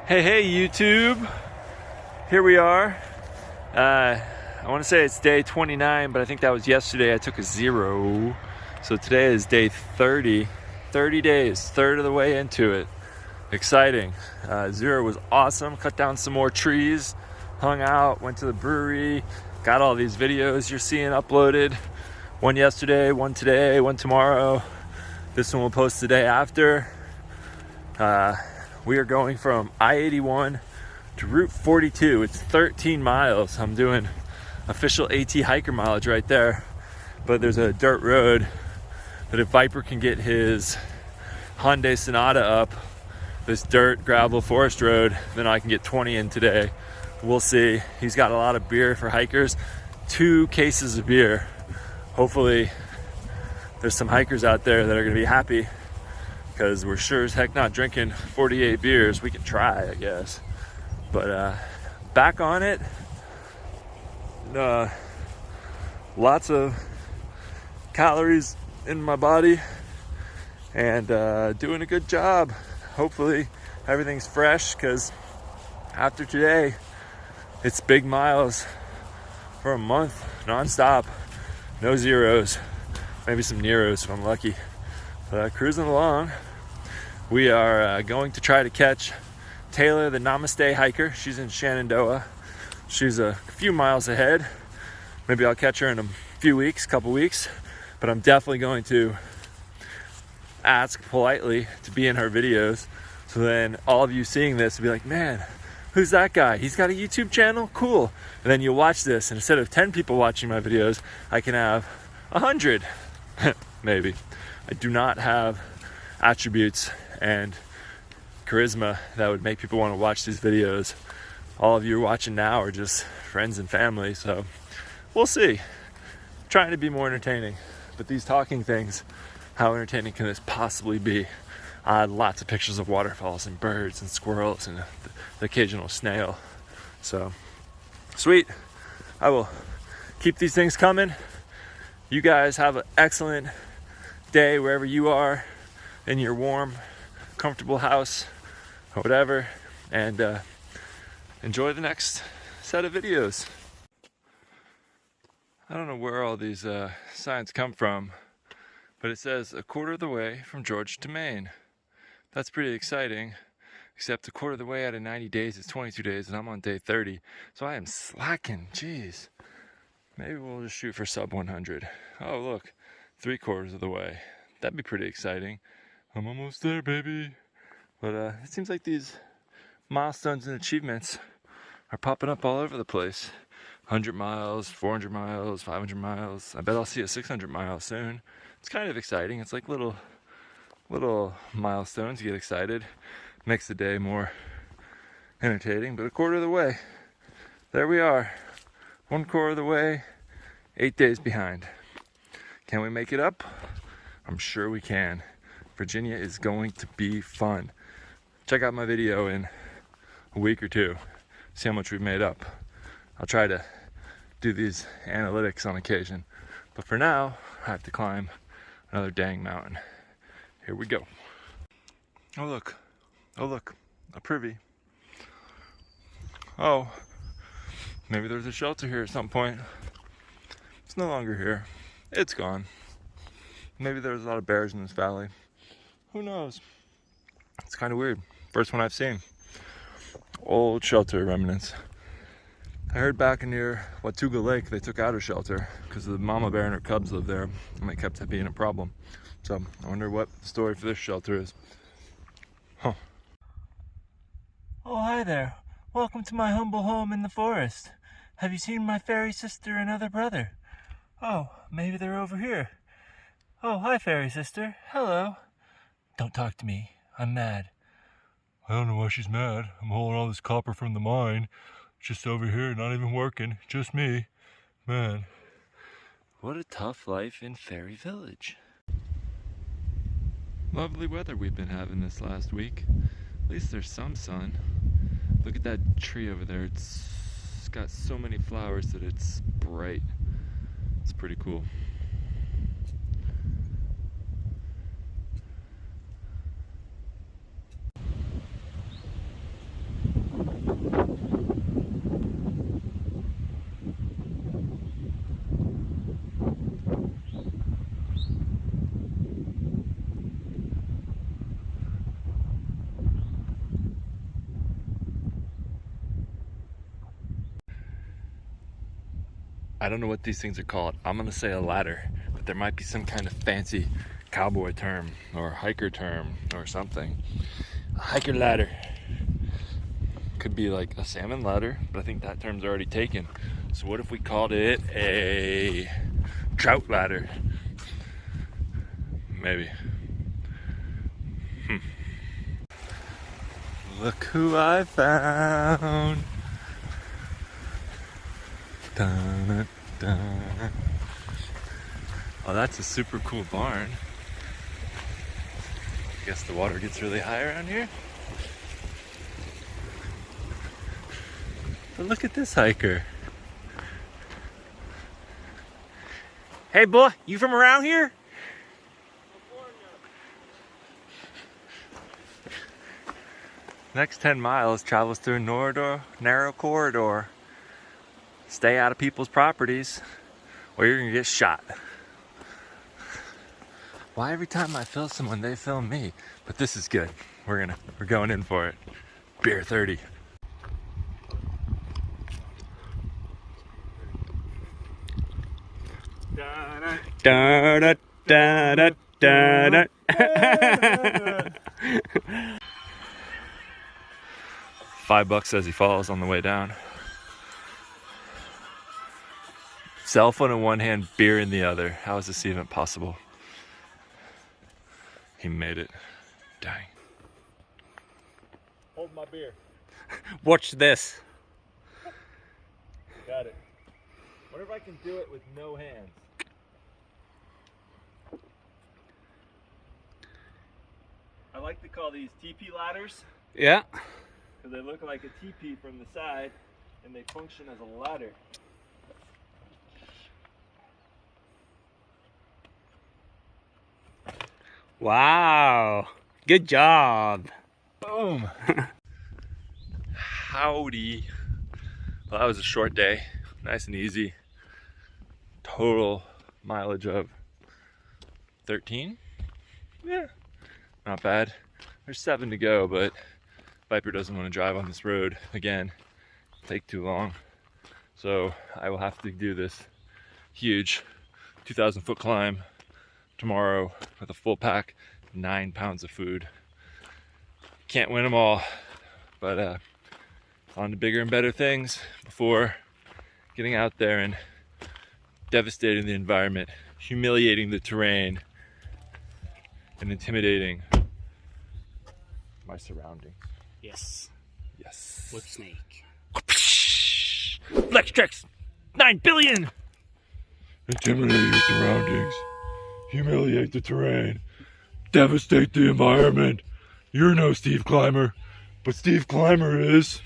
Hey YouTube, here we are. I want to say it's day 29, but I think that was yesterday. I took a 0. So today is day 30. 30 days, third of the way into it. Exciting. 0 was awesome. Cut down some more trees, hung out, went to the brewery, got all these videos you're seeing uploaded. One yesterday, one today, one tomorrow. This one will post the day after. We are going from I-81 to Route 42. It's 13 miles. I'm doing official AT hiker mileage right there. But there's a dirt road that if Viper can get his Hyundai Sonata up, this dirt gravel forest road, then I can get 20 in today. We'll see. He's got a lot of beer for hikers. 2 cases of beer. Hopefully there's some hikers out there that are gonna be happy, because we're sure as heck not drinking 48 beers. We can try, I guess. But back on it. Lots of calories in my body and doing a good job. Hopefully everything's fresh, because after today, it's big miles for a month, nonstop. No zeros, maybe some Neros if I'm lucky. Cruising along. We are going to try to catch Taylor, the Namaste hiker. She's in Shenandoah. She's a few miles ahead. Maybe I'll catch her in a few weeks, couple weeks. But I'm definitely going to ask politely to be in her videos. So then all of you seeing this will be like, man, who's that guy? He's got a YouTube channel? Cool. And then you'll watch this, and instead of 10 people watching my videos, I can have 100, maybe. I do not have attributes and charisma that would make people want to watch these videos. All of you watching now are just friends and family, so we'll see. I'm trying to be more entertaining, but these talking things, how entertaining can this possibly be? Lots of pictures of waterfalls and birds and squirrels and the occasional snail. So, sweet. I will keep these things coming. You guys have an excellent day wherever you are, in your warm, comfortable house or whatever, and enjoy the next set of videos. I don't know where all these signs come from, but it says a quarter of the way from Georgia to Maine. That's pretty exciting, except a quarter of the way out of 90 days is 22 days, and I'm on day 30, so I am slacking. Jeez. Maybe we'll just shoot for sub 100. Oh look, 3/4 of the way. That'd be pretty exciting. I'm almost there, baby. But it seems like these milestones and achievements are popping up all over the place. 100 miles, 400 miles, 500 miles. I bet I'll see a 600 miles soon. It's kind of exciting. It's like little milestones. You get excited. Makes the day more entertaining. But a quarter of the way. There we are. 1/4 of the way. 8 days behind. Can we make it up? I'm sure we can. Virginia is going to be fun. Check out my video in a week or 2. See how much we've made up. I'll try to do these analytics on occasion. But for now, I have to climb another dang mountain. Here we go. Oh look. Oh look. A privy. Oh. Maybe there's a shelter here at some point. It's no longer here. It's gone. Maybe there's a lot of bears in this valley. Who knows? It's kind of weird. First one I've seen. Old shelter remnants. I heard back near Watauga Lake they took out a shelter because the mama bear and her cubs lived there, and they kept being a problem. So I wonder what the story for this shelter is. Huh. Oh, hi there. Welcome to my humble home in the forest. Have you seen my fairy sister and other brother? Oh, maybe they're over here. Oh, hi, fairy sister. Hello. Don't talk to me. I'm mad. I don't know why she's mad. I'm hauling all this copper from the mine. It's just over here, not even working. Just me. Man. What a tough life in Fairy Village. Lovely weather we've been having this last week. At least there's some sun. Look at that tree over there. It's got so many flowers that it's bright. It's pretty cool. I don't know what these things are called. I'm gonna say a ladder, but there might be some kind of fancy cowboy term or hiker term or something. A hiker ladder. Could be like a salmon ladder, but I think that term's already taken. So what if we called it a trout ladder? Maybe. Look who I found. Dun, dun. Oh, that's a super cool barn. I guess the water gets really high around here. But look at this hiker. Hey boy, you from around here? Next 10 miles travels through a narrow corridor. Stay out of people's properties or you're gonna get shot. Why every time I film someone, they film me? But this is good. We're going in for it. Beer 30. Da da da da da da. $5 as he falls on the way down. Cell phone in one hand, beer in the other. How is this even possible? He made it. Dang. Hold my beer. Watch this. Got it. Wonder if I can do it with no hands. I like to call these teepee ladders Yeah. because they look like a teepee from the side and they function as a ladder. Wow. Good job. Boom. Howdy. Well, that was a short day. Nice and easy. Total mileage of 13. Yeah, not bad. There's 7 to go, but Viper doesn't want to drive on this road again. It'll take too long. So I will have to do this huge 2,000 foot climb tomorrow with a full pack, 9 pounds of food. Can't win them all, but on to bigger and better things before getting out there and devastating the environment, humiliating the terrain, and intimidating my surroundings. Yes. Yes. With snake. Flex tricks, 9 billion. Intimidate your surroundings, humiliate the terrain, devastate the environment. You're no Steve Climber, but Steve Climber is.